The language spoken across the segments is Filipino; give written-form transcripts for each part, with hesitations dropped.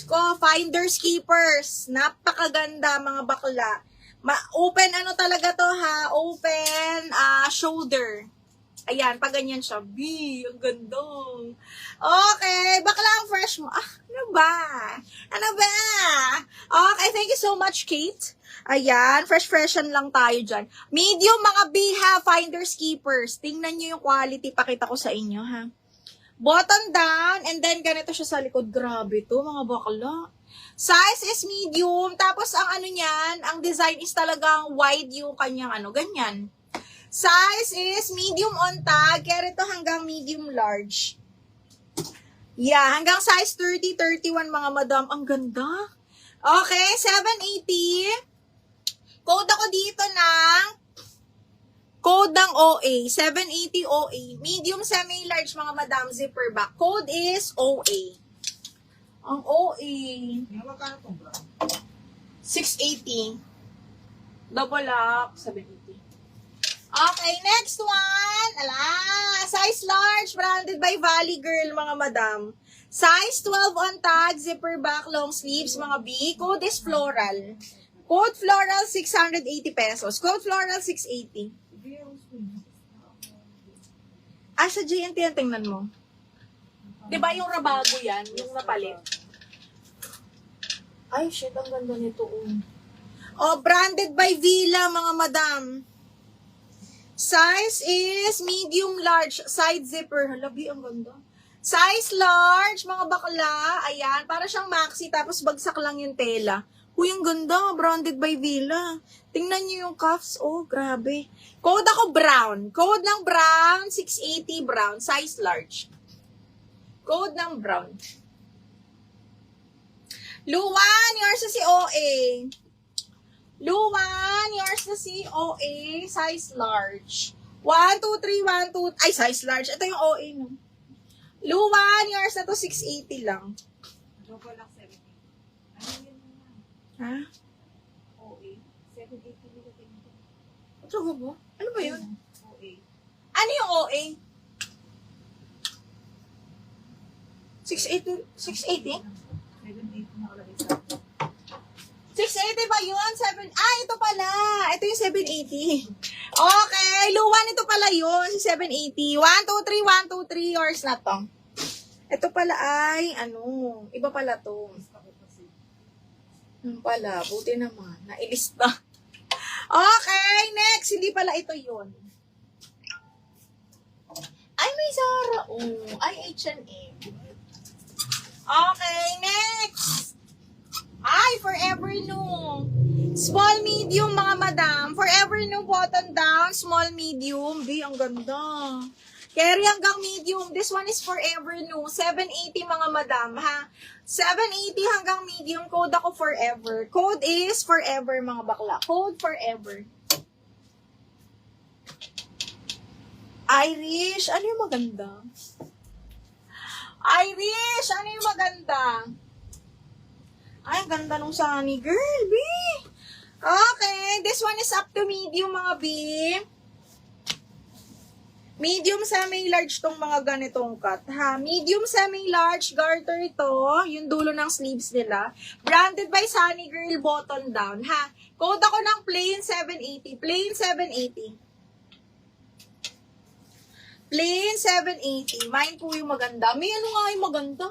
ko, Finders Keepers. Napakaganda, mga bakla. Open ano talaga to ha? Open shoulder. Ayan, pag ganyan siya. B, ang ganda. Okay, bakla ang fresh mo. Ano ba? Ano ba? Okay, thank you so much, Kate. Ayan, fresh-freshan lang tayo dyan. Medium, mga B ha, Finders Keepers. Tingnan nyo yung quality, pakita ko sa inyo ha. Button down, and then ganito siya sa likod. Grabe to, mga bakla. Size is medium, tapos ang ano niyan, ang design is talagang wide yung kanyang ano, ganyan. Size is medium on tag, kaya ito hanggang medium large. Yeah, hanggang size 30, 31 mga madam. Ang ganda. Okay, 780. Code ako dito ng code ng OA, 780 OA. Medium, semi-large mga madam, zipper back. Code is OA. Ang OA. 680. Double up, 780. Okay, next one. Size large, branded by Valley Girl, mga madam. Size 12 on tag, zipper back, long sleeves, mga B. Code is floral. Code floral, 680 pesos. Code floral, 680. Sa JNT yan, tingnan mo. Diba yung Rabago yan? Yung napalit. Ay, shit, ang ganda nito. Branded by Villa, mga madam. Size is medium large, side zipper. Halabi, ang ganda. Size large, mga bakla. Ayan, para siyang maxi, tapos bagsak lang yung tela. Uy, ang ganda. Branded by Villa. Tingnan nyo yung cuffs. Oh, grabe. Code ako brown. Code ng brown, 680 brown. Size large. Code ng brown. Luwan, yours na si OA. Luwan, yours na si OA. Size large. 1, 2, 3, 1, 2. Ay, size large. Ito yung OA, no? Luwan, yours na to 680 lang. Ha? OA. 780 nila tingin. Ito ba? Ano ba yun? OA. Ano yung OA? 680? 680? 780 nakalagay sa akin. 680 ba yun? Ito pala. Ito yung 780. Okay, luwan ito pala yun. 780. 1, 2, 3, 1, 2, 3. Yours na to. Ito pala ay, iba pala to. Pala, buti naman. Nailista. Okay, next. Hindi pala ito yun. Ay, may Zara. Ay, H&M. Okay, next. Ay, Forever New. Small, medium, mga madam. Forever New, button down. Small, medium. Di, ang ganda. Carry hanggang medium. This one is Forever New. 780, mga madam, ha? 780 hanggang medium. Code ako Forever. Code is Forever, mga bakla. Code Forever. Irish. Ano yung maganda? Irish. Ano yung maganda? Ay, ang ganda nung Sunny Girl, B. Okay, this one is up to medium, mga B. Medium, semi-large tong mga ganitong cut, ha. Medium, semi-large, garter ito. Yung dulo ng sleeves nila. Branded by Sunny Girl, button down, ha. Code ako ng plain 780. Plain 780. Plain 780. Mine po yung maganda. May ano nga yung maganda?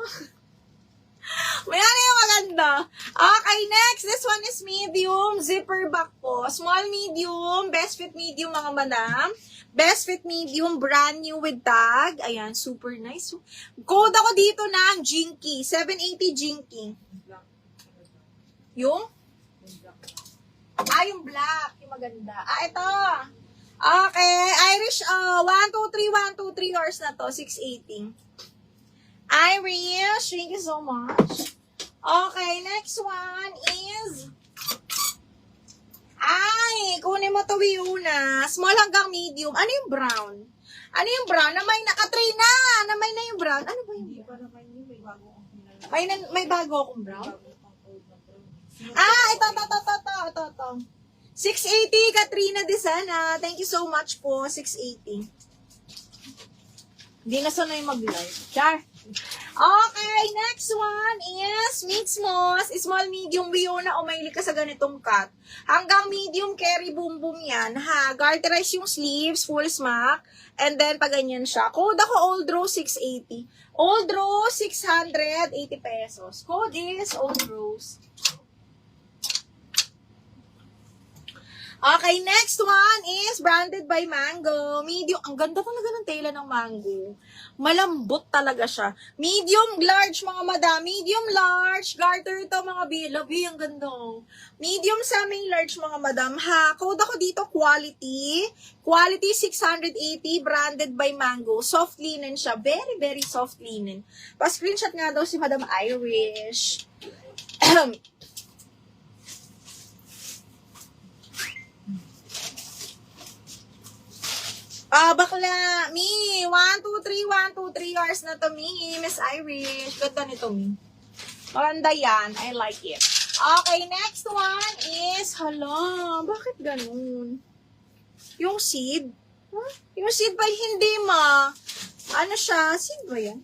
May ano yung maganda? Okay, next. This one is medium. Zipper back po. Small, medium. Best fit medium, mga madam. Best fit medium. Brand new with tag. Ayan, super nice. Code ako dito ng Jinky. 780 Jinky. Yung? Yung black. Yung maganda. Ito. Okay. Irish, 1, 2, 3, 1, 2, 3 hours na to. 680. Irish, thank you so much. Okay, next one is... kunin mo to, Wiuna. Small hanggang medium. Ano yung brown? Ano yung brown? Namay nakatray na. Namay na yung brown. Ano ba yung brown? May bago akong brown? Ito. 680, Katrina Desana. Thank you so much po. 680. Hindi na sanay mag-live. Char. Okay, next one is Mix Moss, small, medium, Biona, o mahilig ka sa ganitong cut. Hanggang medium, carry, boom, boom yan, ha. Garterize yung sleeves, full smack, and then pag ganyan siya. Code ako, Old Rose, 680. Old Rose, 680 pesos. Code is Old Rose. Okay, next one is branded by Mango. Medium, ang ganda talaga ng tela ng Mango. Malambot talaga siya. Medium, large, mga madam. Medium, large. Garter ito, mga bilabi. Ang ganda. Medium, semi-large, mga madam. Ha, code ako dito, quality. Quality 680, branded by Mango. Soft linen siya. Very, very soft linen. Pa-screenshot nga daw si Madam Irish. Bakla, Mi, 1, 2, 3, 1, 2, 3 hours na to, Mi, Miss Irish. Ganda nito, Mi. Maganda yan. I like it. Okay, next one is, hala, bakit ganun? Yung seed? Huh? Yung seed ba hindi, ma? Ano siya? Seed ba yan?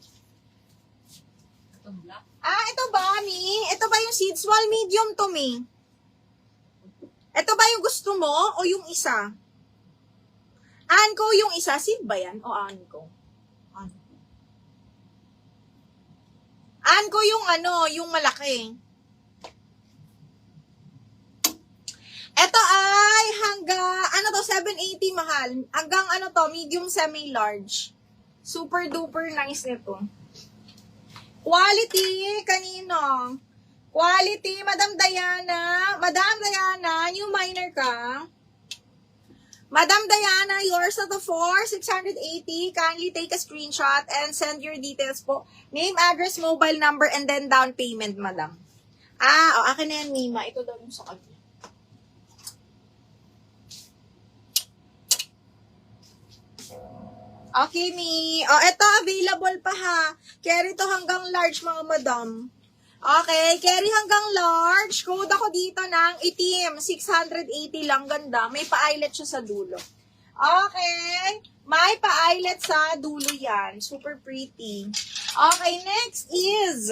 Itong black. Ito ba, Mi? Ito ba yung seed? Small, medium to, Mi. Ito ba yung gusto mo o yung isa? Anko yung isa, seed ba yan? O Anko? Anko yung yung malaki. Ito ay hanggang, 780 mahal. Hanggang medium semi-large. Super duper nice nito. Quality, kanino? Quality, Madam Diana. Madam Diana, new minor ka? Madam Diana, yours na to for 680. Kindly take a screenshot and send your details po. Name, address, mobile number, and then down payment, madam. Akin na yan, Mima. Ito daw yung sa kanya. Okay, Mi. Ito, available pa ha. Carry to hanggang large, mga madam. Okay, carry hanggang large. Code ako dito ng itim. 680 lang, ganda. May pa-eyelet siya sa dulo. Okay. May pa-eyelet sa dulo yan. Super pretty. Okay, next is...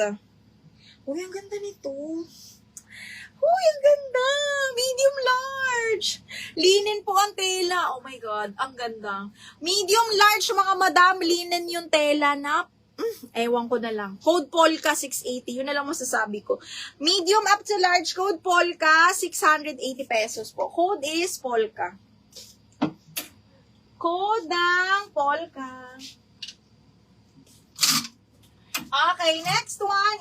Uy, ang ganda nito. Uy, ang ganda. Medium large. Linen po ang tela. Oh my God, ang ganda. Medium large, mga madam. Linen yung tela na... ewan ko na lang. Code Polka 680. Yun na lang masasabi ko. Medium up to large, code Polka 680 pesos po. Code is Polka. Code ng Polka. Okay, next one